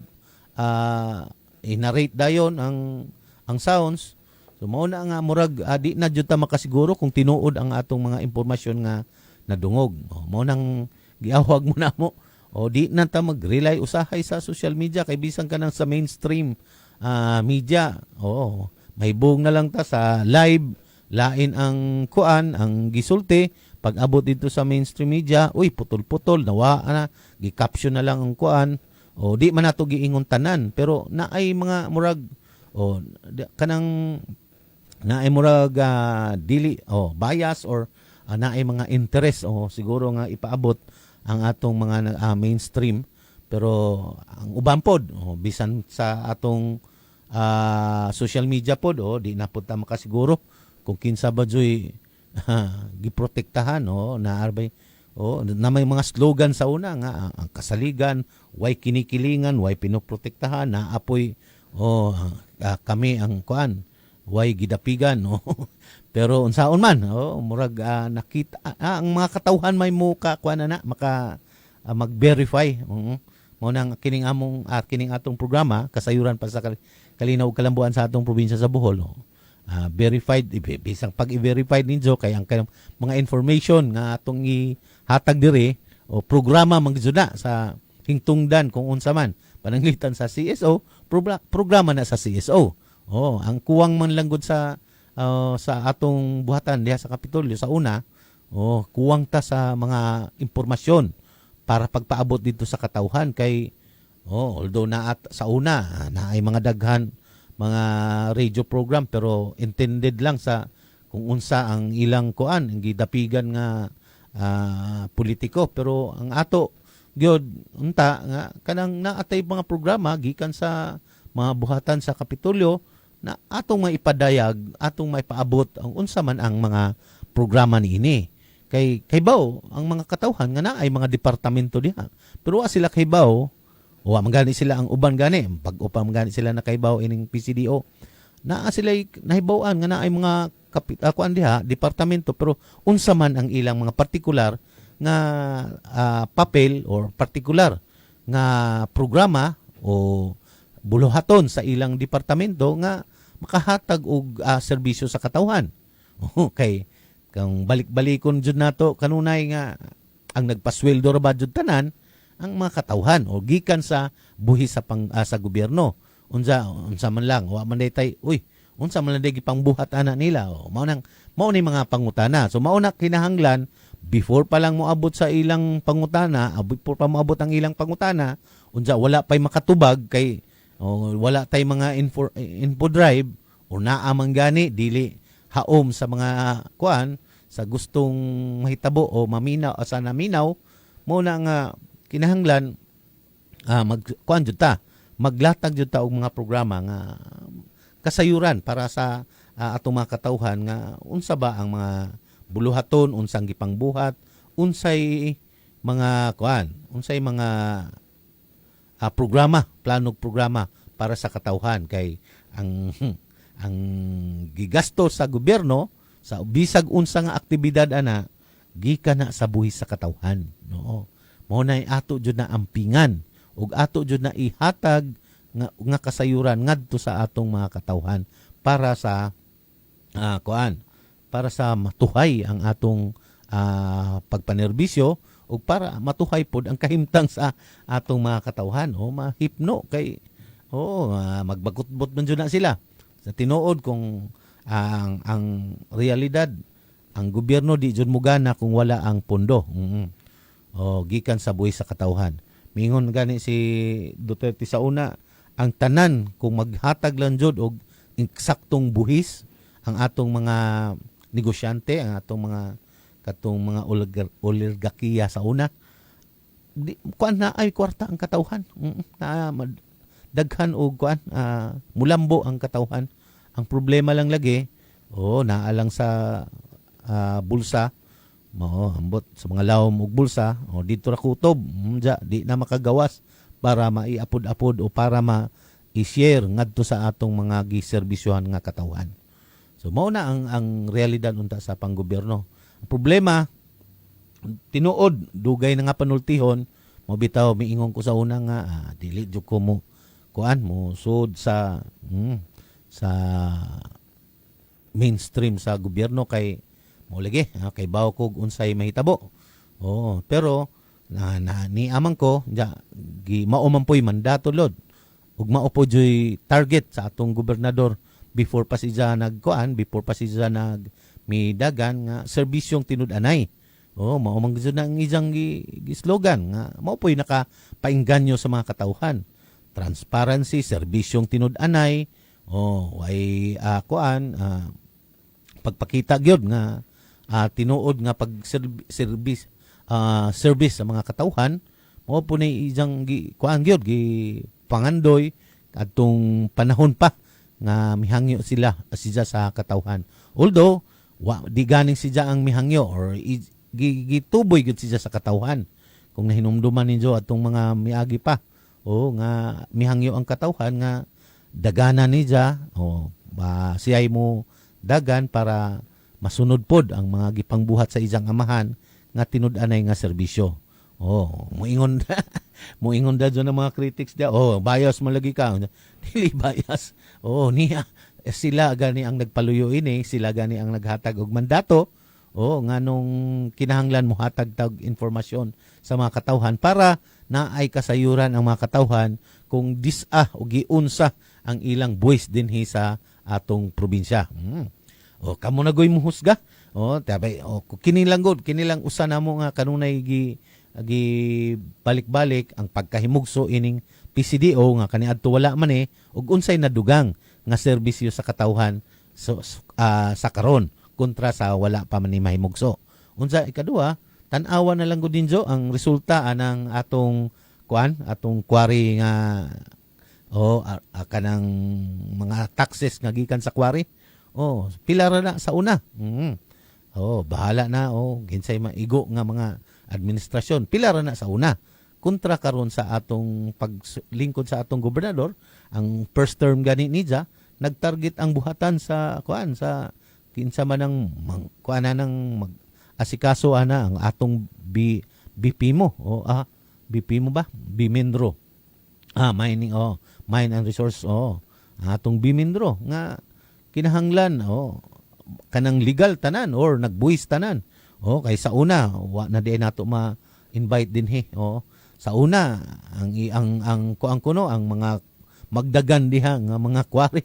inarate dayon ang sounds. So mao na nga murag di na jud ta makasiguro kung tinuod ang atong mga impormasyon nga nadungog. Mao nang giawag mo na mo. O di na ta mag-rely usahay sa social media kay bisan ka nang sa mainstream media. Oo, may buong na lang ta sa live lain ang kuan ang gisulti pag abot dito sa mainstream media, uy putol-putol nawa na gi-caption na lang ang kuan. O di man nato giingon tanan pero naay mga murag kanang naay murag dili bias or naay mga interest siguro nga ipaabot ang atong mga mainstream pero ang uban pod bisan sa atong social media pod di na pod ta makasiguro kung kinsa ba joy giprotektahan na arbay na may mga slogan sa una nga ang kasaligan way kinikilingan way pinoprotektahan na apoy kami ang kuan way gidapigan pero unsaon man murag nakita ang mga katawhan may muka kuan na maka mag-verify mo nang kining atong programa kasayuran pa sa kalinaw ug kalambuan sa atong probinsya sa Bohol verified bisang pag i-verified ninyo kay ang mga information nga atong ihatag dire o programa magjuda sa hingtungdan kung unsa man pananglitan sa CSO programa na sa CSO ang kuwang man lang gud sa atong buhatan diha sa Kapitolyo sa una kuwang ta sa mga impormasyon para pagpaabot dito sa katawhan kay although sa una na ay mga daghan mga radio program pero intended lang sa kung unsa ang ilang kuan ang gidapigan nga politiko pero ang ato gyud unta nga kanang naatay mga programa gikan sa mga buhatan sa Kapitolyo na atong maipadayag atong maipaabot ang unsa man ang mga programa niini kay baw ang mga katawhan nga naay mga departamento diha pero wa sila kaybaw wa man gani sila ang uban gani pag-upam gani sila na kaybaw ining PCDO naa sila nahibaw-an nga naay mga kuan diha departamento pero unsa man ang ilang mga partikular nga papel or partikular nga programa o buluhaton sa ilang departamento nga makahatag og serbisyo sa katawhan. Okay, kung balik-balikon jud nato kanunay nga ang nagpasweldo ra ba jud tanan ang mga katawhan o gikan sa buhi sa sa gobyerno. Unsa man lang wa man daytay unsa man lang day gipangbuhat ana nila mao ni mga pangutana. So mao na kinahanglan before pa lang moabot sa ilang pangutana, before pa moabot ang ilang pangutana, unsa wala pay makatubag kay wala tay mga info drive o naa man gani dili haom sa mga kuan sa gustong mahitabo o maminaw o sa naminaw mo na nga kinahanglan magkuan jud ta maglatag jud ta og mga programa nga kasayuran para sa atong mga katawhan nga unsa ba ang mga buluhaton unsang gipangbuhat unsay mga kuan unsay mga programa planog programa para sa katawhan kay ang gigasto sa gobyerno sa bisag unsa nga aktibidad ana gikan na sa buhis sa katawhan mo na ato jud na ampingan ug ato jud na ihatag nga kasayuran ngadto sa atong mga katawhan para sa para sa matuhay ang atong pagpanerbisyo ug para matuhay pod ang kahimtang sa atong mga katawhan mahipno kay magbagutbot man jud na sila sa tinuod kung ang realidad ang gobyerno di jud mugana kung wala ang pondo gikan sa buhi sa katawhan. Mingon gani si Duterte sa una ang tanan kung maghatag lang jud og eksaktong buhis ang atong mga negosyante ang atong mga oligarkiya sa una kuan na ay kwarta ang katawhan daghan og kuan mulambo ang katawhan ang problema lang lagi naalang sa bulsa Mao ambot sa mga lawom ug bulsa, dito ra kutob, di na makagawas para maiapod-apod o para i-share ngadto sa atong mga giserbisyohan nga katawhan. So mao na ang realidad unta sa panggobyerno. Ang problema tinuod dugay na nga panultihon, mo bitaw miingon ko sa una nga dili jud ko mo sud sa mainstream sa gobyerno kay mo lagi kay bawo kog unsay mahitabo. Pero ni amang ko mao man poy mandato lod ug mao po joy target sa atong gobernador before pa siya midagan nga serbisyong tinud-anay. Mao man gyud ang ijang slogan nga mao po'y nakapaingganyo sa mga katawhan. Transparency, serbisyong tinud-anay, way pagpakita gyud nga tinuod nga service sa mga katawhan. Mao po ni ijang gyud pangandoy adtong panahon pa nga mihangyo siya sa katawhan. Although di ganing siya ang mihangyo or gituboy gud siya sa katawhan. Kung nahinumduman ninyo atong mga miagi pa nga mihangyo ang katawhan nga dagana niya siya'y mo dagan para masunod pod ang mga gipangbuhat sa ijang amahan nga tinud-anay nga serbisyo. Muingon da dyan ang mga critics dia. Bias malagi ka. Dili bias. Niya sila gani ang nagpaluyo ini, sila gani ang naghatag og mandato. Nga nung kinahanglan mo hatag tag informasyon sa mga katawhan para naay kasayuran ang mga katawhan kung disa o giunsa ang ilang buwis dinhi sa atong probinsya. Kamo na goy mo husga. Kinilang usa namo nga kanunay gi balik-balik ang pagkahimugso ining PCDO nga kaniadto wala man ug unsay nadugang nga serbisyo sa katawhan sa karon kontra sa wala pa man ni mahimugso. Unsa ikaduha, tan-awa na lang gud dinjo ang resulta anang atong quarry nga kanang mga taxes nga gikan sa quarry. Pila ra na sa una. Bahala na ginsay maigo nga mga administrasyon. Pila ra na sa una. Kontra karon sa atong paglingkod sa atong gobernador, ang first term gani niya nagtarget ang buhatan sa kinsa man ang asikaso ang atong BP mo BP mo ba Bimindro mining mine and resource atong Bimindro nga kinahanglan kanang legal tanan or nagbuhis tanan kay sa una wa na di nato ma-invite dinhi sa una ang kuno ang mga magdagan diha nga mga quarry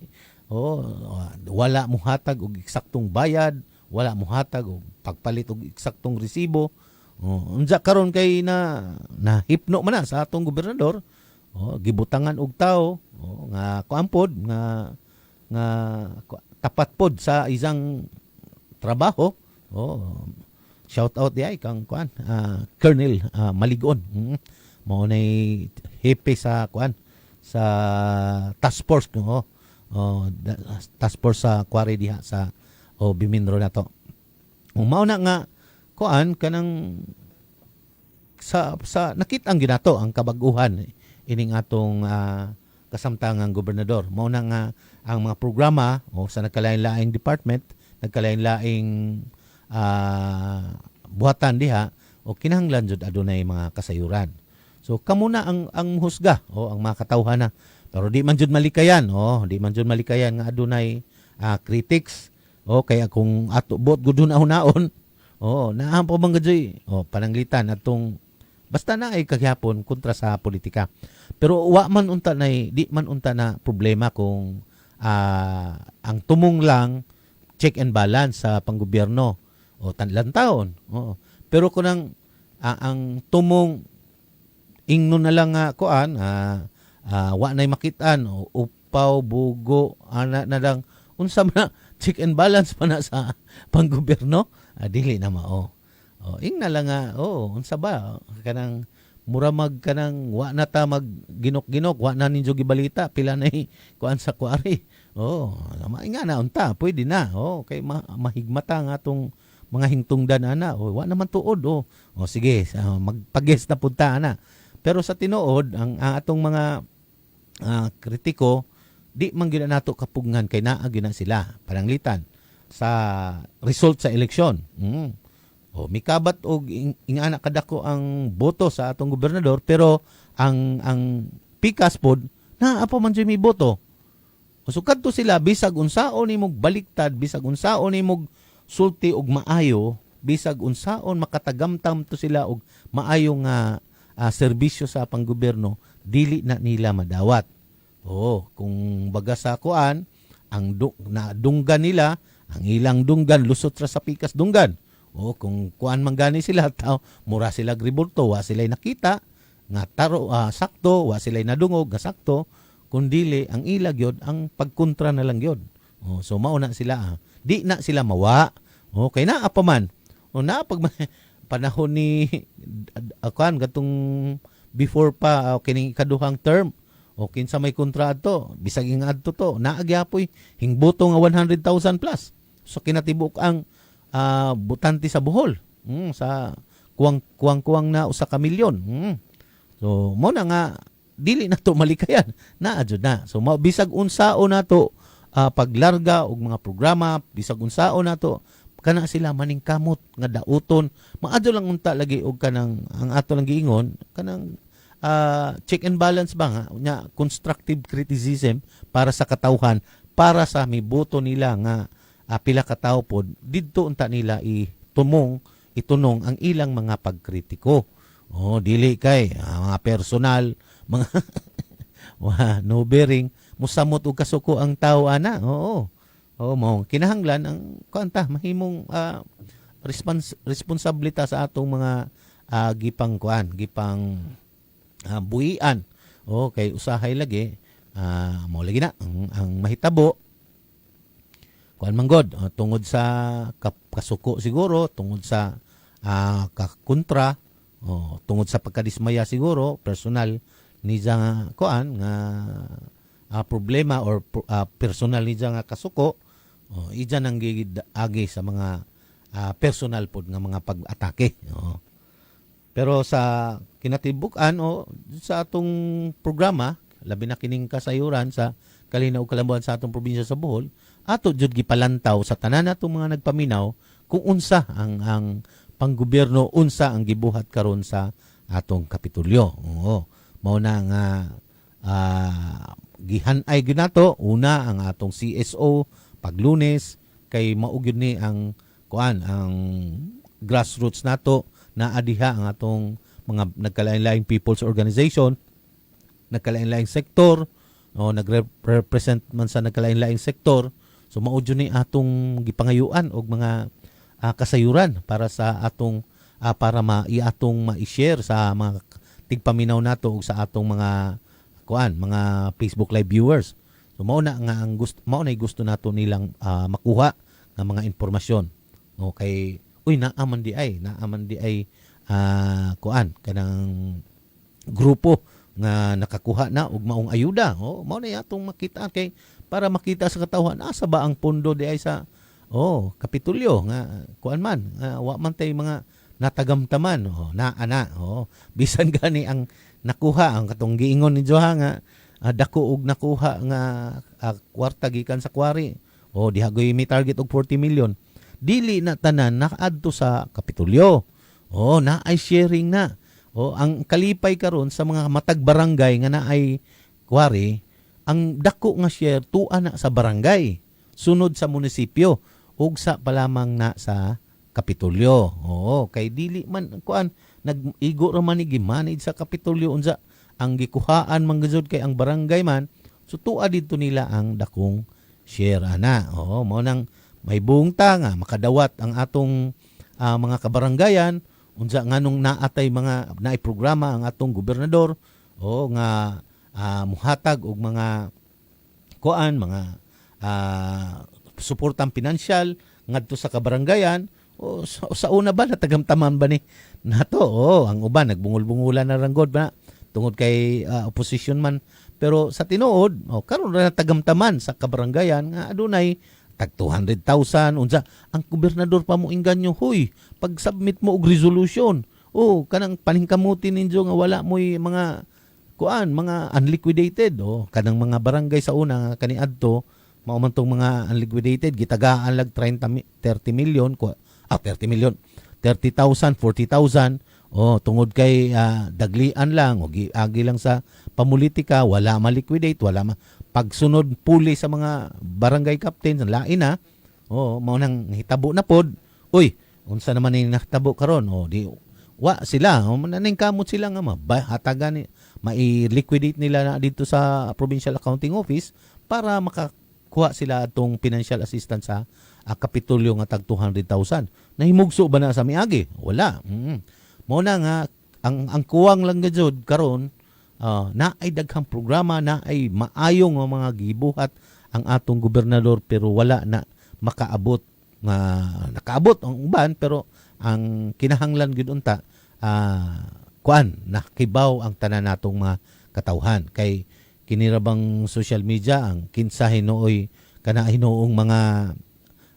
wala mo hatag og eksaktong bayad, wala mo hatag og pagpalit og eksaktong resibo. Unsa karon kay na hipno man na sa atong gobernador, gibutangan og tao nga kuampod nga tapat pod sa isang trabaho. Shout out di ay kang Colonel Maligon. Mao nay hepe sa sa task force task force sa quarry diha sa Bimindro na to. Mao na nga kanang sa nakit-ang ginato ang kabaguhan ining atong kasamtangang gobernador. Mao na nga ang mga programa sa nagkalain-laing department, nagkalain-laing buhatan diha kinahanglan jud adunay mga kasayuran. So kamo na ang husga ang mga katawhan na. Pero di man jud malikayan, nga adunay critics. Kaya kung ato bot gud hunahon, naam pa bang gajoy pananglitan atong basta na ay kagyapon kontra sa politika. Pero di man unta na problema kung ang tumong lang check and balance sa panggobyerno tanlan taon. Pero kung ang tumong ingnon na lang wa nay makitaan upaw bugo ana na lang unsa man check and balance pa na sa panggobyerno dili na mao ing na lang unsa ba kanang mura kanang wa na ta magginok-ginok wa na ninyo gibalita pila nay kuan sa quarry mainga na unta pwede na kay mahigmata nga atong mga hingtungdan ana, o wa naman tuod o. O sige, magpag-guest na punta ana. Pero sa tinuod ang atong mga kritiko di man gyud nato kapugngan kay naa gyud na sila pananglitan sa result sa eleksyon. O mikabat og ingana kadako ang boto sa atong gobernador pero ang pikas pod naa pa man jud mi boto. So kadto sila bisag unsaon nimog baliktad, bisag unsaon nimog sulti og maayo, bisag unsaon makatagamtam to sila og maayo nga serbisyo sa panggobyerno, dili na nila madawat. Kung baga sa kuan, ang dunggan nila, ang ilang dunggan lusot ra sa pikas dunggan. Kung kuan man gani sila, mura sila gribolto, wa sila nakita nga sakto, wa sila nadungog nga sakto, kundili ang ilag yod ang pagkontra na lang yod. So mao na sila di na sila mawa. Kay naa pa man. Na pag panahon ni akuan gatong before pa kining ikaduhang term kinsa may kontra adto bisag ing adto to naagyapoy hingboto nga 100,000 plus. So kinatibuk ang butante sa Bohol. Sa kuwang na usa ka milyon. So mo na nga dili na to malikayan na adjud na. So bisag unsaon nato paglarga og mga programa, bisag unsaon nato kana sila maningkamot nga dauton, maadto lang unta lagi og kanang ang ato lang giingon kanang check and balance ba nga nya constructive criticism para sa katawhan, para sa miboto nila nga pila ka tawo pod didto unta nila itunong ang ilang mga pagkritiko. Dili kay mga personal mga no bearing musamot og kasuko ang tawo ana. Mo kinahanglan ang kanta mahimong responsibilita sa atong mga gipang buhian. Kay usahay lagi mo lagi na ang mahitabo kuan man god tungod sa kasuko siguro, tungod sa kakontra, tungod sa pagkadismaya siguro personal ni nga kuan nga problema or personal ni nga kasuko. Iyan ang agi sa mga personal pod nga mga pag-atake. Pero sa kinatibukan sa atong programa, labi na kining kasayuran sa kalinaw kalambuan sa atong probinsya sa Bohol, ato jud gipalantaw sa tanan natong mga nagpaminaw kung unsa ang panggobyerno, unsa ang gibuhat karon sa atong Kapitolyo. Mao na nga gihanay gyud nato una ang atong CSO pag Lunes kay mao gyud ni ang ang grassroots nato na adiha ang atong mga nagkalain-laing people's organization, nagkalain-laing sektor, nagrepresent man sa nagkalain-laing sektor. So mao gyud ni atong gipangayuan og mga kasayuran para sa atong para ma-share sa mga tigpaminaw nato og sa atong mga mga Facebook Live viewers. So mao na nga ang mao na gusto nato nilang makuha nga mga impormasyon. Okay, naaman di ay kanang grupo nga nakakuha na og maong ayuda. Mao na atong makita kay para makita sa katawhan asa ba ang pondo di ay sa Kapitolyo nga kuan man wa man tay mga natagamtaman bisan gani ang nakuha ang katong giingon ni Joha nga dako og nakuha nga kwarta gikan sa kwari dihagoy may target og 40 million dili na tanan nakaadto sa Kapitolyo na ay sharing na ang kalipay karon sa mga matag barangay nga naay kwari ang dako nga share tuwa na sa barangay sunod sa munisipyo ug sa palamang na sa Kapitolyo. Kay dili man kuan nag-igo ra man ni gimanage sa Kapitolyo unsa ang gikuhaan man gud kay ang barangay man so tuwa didto nila ang dakong share ana. Mao nang may bungta nga makadawat ang atong mga kabaranggayan unsa nganong naatay mga naay programa ang atong gobernador nga muhatag og mga kuan mga suportang pinansyal ngadto sa kabaranggayan. Sa una ba natagamtaman ba ni nato? Ang uban nagbungol-bungulan na ranggod ba tungod kay opposition man. Pero sa tinuod, karon ra natagamtaman sa kabaranggayan nga adunay tag 200,000 unsa ang gobernador pa mo inganyo, huy, pag submit mo og resolution, kanang paningkamuti ninyo nga wala mo'y mga mga unliquidated, kanang mga barangay sa una kaniadto mao man tong mga unliquidated gitagaan lag 30 million 30 million 30,000 40,000 tungod kay daglian lang o agi lang sa pamulitika, wala ma-liquidate, wala pagsunod puli sa mga barangay captain lain na mao nang hitabo na pod, unsa naman ni nahitabo karon, di wa sila naning kamot sila nga hatagan mai-liquidate nila na dito sa Provincial Accounting Office para makakuha sila atong financial assistance sa Kapitolyo nga tag 200,000. Nahimugso ba na sa miagi? Wala. Mao na nga ang kuwang lang gajud karon na ay daghang programa na ay maayong mga gibuhat ang atong gobernador pero wala na makaabot nakaabot ang uban pero ang kinahanglan gid unta nakibaw ang tanan natong mga katawhan kay kinirabang social media ang kinsa hinuoy kana hinuong mga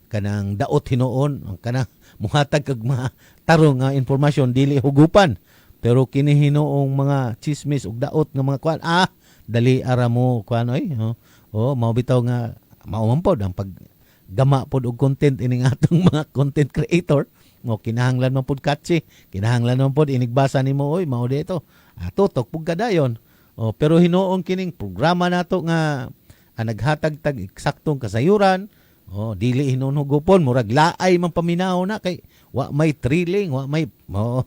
kanang daot hinuon ang kana muhatag kag mga tarong nga informasyon dili hugupan pero kini hinuong mga chismis ug daot nga mga dali ara mo mao bitaw nga mao man pod ang paggama pod og content ining atong mga content creator kinahanglan man pod catchy, kinahanglan man pod inigbasa nimo mao dito. Tutok pug kadayon. Pero hinuon kining programa nato nga naghatag tag eksaktong kasayuran, dili hinunhugupon murag laay man paminaw na kay wa may thrilling, wa may mao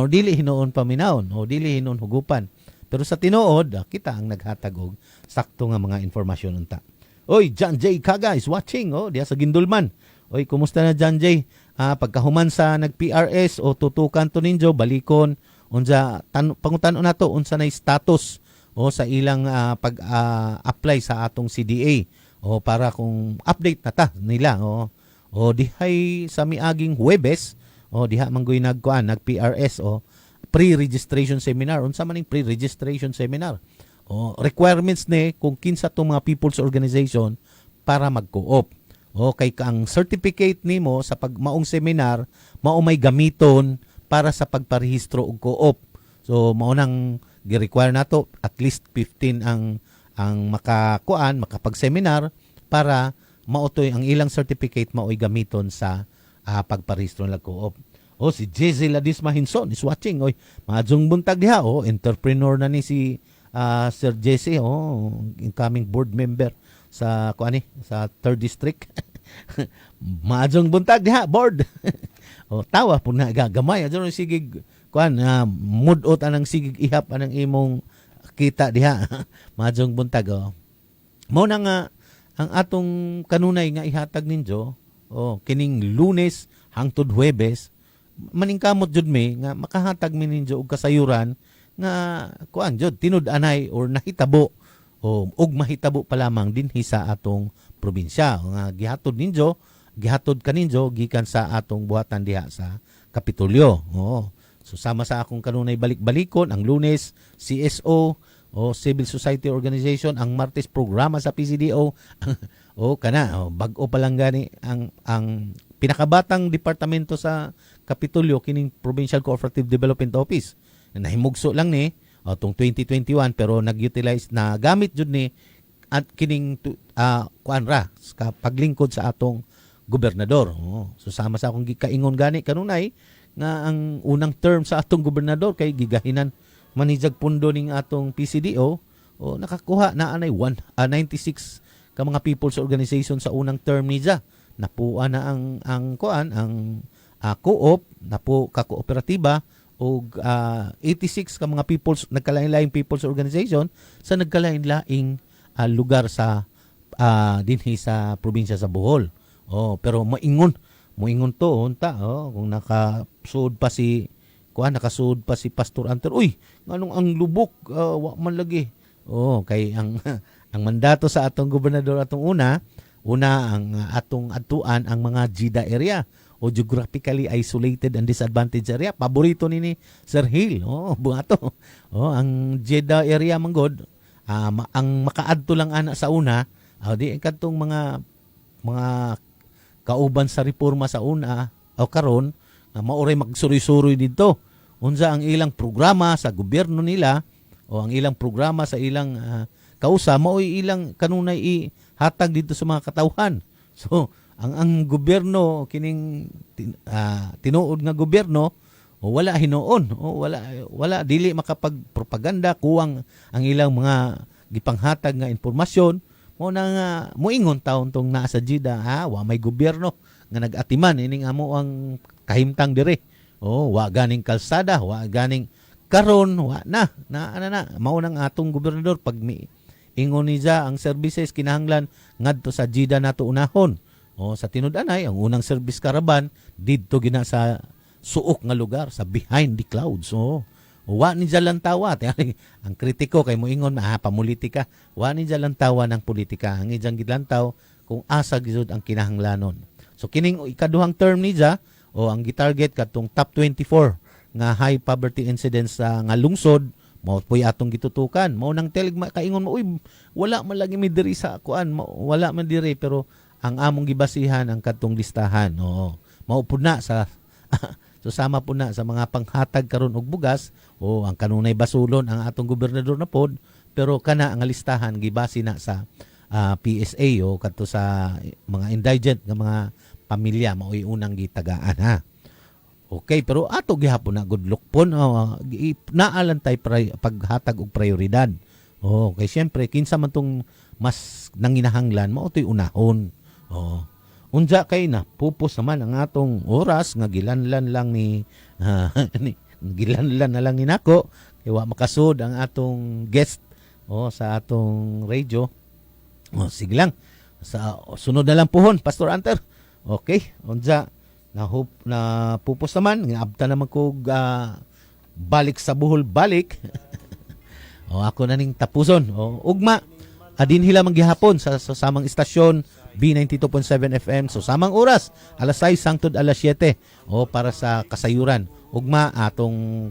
dili hinuon paminawon, dili hinuon hugupan. Pero sa tinuod, kita ang naghatag og sakto nga mga informasyon unta. John J. Kaga is watching diya sa Gindulman. Kumusta na John J? Pagkahuman sa nag-PRS o tutukan to ninyo, balikon, unsa pangutan nato unsa nay status sa ilang pag-apply sa atong CDA para kung update na ta nila dihay sa miaging Huwebes diha manggoy nag-PRS pre-registration seminar. Unsa man ning pre-registration seminar? Requirements ni kung kinsa tong mga people's organization para mag-co-op. Kay ang certificate nimo sa pagmaong seminar mao may gamiton para sa pagparehistro og co-op. So mao nang gi-require nato at least 15 ang makapag-seminar para maotoy ang ilang certificate mao'y gamiton sa pagparehistro ng co-op. Si Jesse Ladisma Hinson is watching. Maadjong buntag diha entrepreneur na ni si Sir Jesse incoming board member sa sa 3rd district. Maadjong buntag diha board. Tawa po na gagamay adto sigig mudot anang sigig ihap anang imong kita diha. Maadjong buntag mao na nga ang atong kanunay nga ihatag ninyo kining Lunes hangtod Huwebes maningkamot jud mi nga makahatag mi ninyo og kasayuran nga jud tinud-anay or nahitabo ug mahitabo pa lamang dinhi sa atong probinsya nga gihatod kaninyo gikan sa atong buhatan diha sa Kapitolyo. So sama sa akong kanunay balik-balikon ang Lunes CSO Civil Society Organization, ang Martes programa sa PCDO. Bag-o pa lang gani ang pinakabatang departamento sa Kapitolyo kining Provincial Cooperative Development Office. Nahimugso lang ni atong 2021 pero nag-utilize na gamit jud ni at kining paglingkod sa atong gobernador. So sama sa akong gikaingon gani kanunay nga ang unang term sa atong gobernador kay gigahinan manijag pundo ning atong PCDO nakakuha na anay 96 ka mga people's organization sa unang term niya. Napuan na ang co-op, napo ka kooperatiba og 86 ka mga people's nagkalain-laing people's organization sa nagkalain-laing lugar sa dinhi sa probinsya sa Bohol. Pero moingon to unta kung nakasuod pa si nakasuod pa si Pastor Anter. Nganong ang lubok wa man lagi. Kay ang mandato sa atong gobernador atong una ang atong adtuan ang mga GIDA area o geographically isolated and disadvantaged area. Paborito ni Sir Hill. Buhato. Ang GIDA area manggod ang makaadto lang ana sa una di kadtong mga mga kauban sa reforma sa una o karon nga maoray magsuri-suri dito. Unsa ang ilang programa sa gobyerno nila o ang ilang programa sa ilang kausa maoy ilang kanunay ihatag dito sa mga katawhan. So ang gobyerno kining tinuod nga gobyerno wala hinuon wala dili makapagpropaganda kuwang ang ilang mga gipanghatag nga impormasyon mo na nga moingon taon tong naa sa Jeddah wa may gobyerno nga nag-atiman ining amo ang kahimtang dire wa ganing kalsada wa ganing karon wa na mao nang atong gobernador pag ingon niya ang services kinahanglan ngadto sa Jeddah nato unahon sa tinud-anay ang unang service caravan didto gina sa suok nga lugar sa behind the clouds wa ni Jalantawa. Ang kritiko kay moingon pamulitika. Wa ni Jalantawa ng politika. Ang ijang gilantaw kung asa gizud ang kinahanglanon. So kining ikaduhang term ni ang gitarget katong top 24 nga high poverty incidence sa nga lungsod mao poy atong gitutukan. Mao nang teleg kaingon mo wala man lagi mi diri sa kuan wala man diri pero ang among gibasihan ang katong listahan. Mao pud na sa so sama po na sa mga panghatag karon og bugas ang kanunay basulon ang atong gobernador na pod pero kana ang listahan gibase na sa PSA kadto sa mga indigent nga mga pamilya mao'y unang gitagaan Okay, pero ato gihapon na good luck po naalan tay paghatag og prioridad. Okay, syempre kinsa man tong mas nanginahanglan mao toy unahon. Unja kay na pupos naman ang atong oras nga gilanlan lang ni gilanlan na lang ni nako kay wa makasud ang atong guest sa atong radio. Sige lang. Sa sunod na lang pohon Pastor Anter. Okay, unja na pupos naman nga abta naman ko balik sa Bohol balik. Ako na ning tapuson. Ugma adin hila man gihapon sa samang istasyon B92.7 FM. So samang oras, alas 6 hangtod alas 7 para sa kasayuran. Ugma atong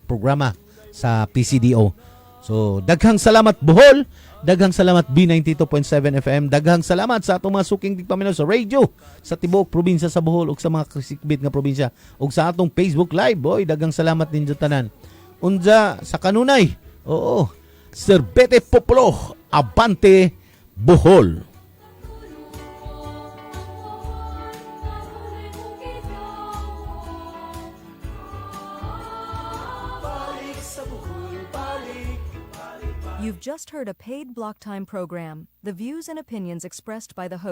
programa sa PCDO. So daghang salamat Bohol, daghang salamat B92.7 FM, daghang salamat sa atong mga suking tigpaminaw sa radio sa tibuok probinsya sa Bohol ug sa mga kasikbit nga probinsya ug sa atong Facebook Live. Daghang salamat ninyo tanan. Unja sa kanunay. Serbete Popolo, Abante Bohol. You've just heard a paid block time program. The views and opinions expressed by the host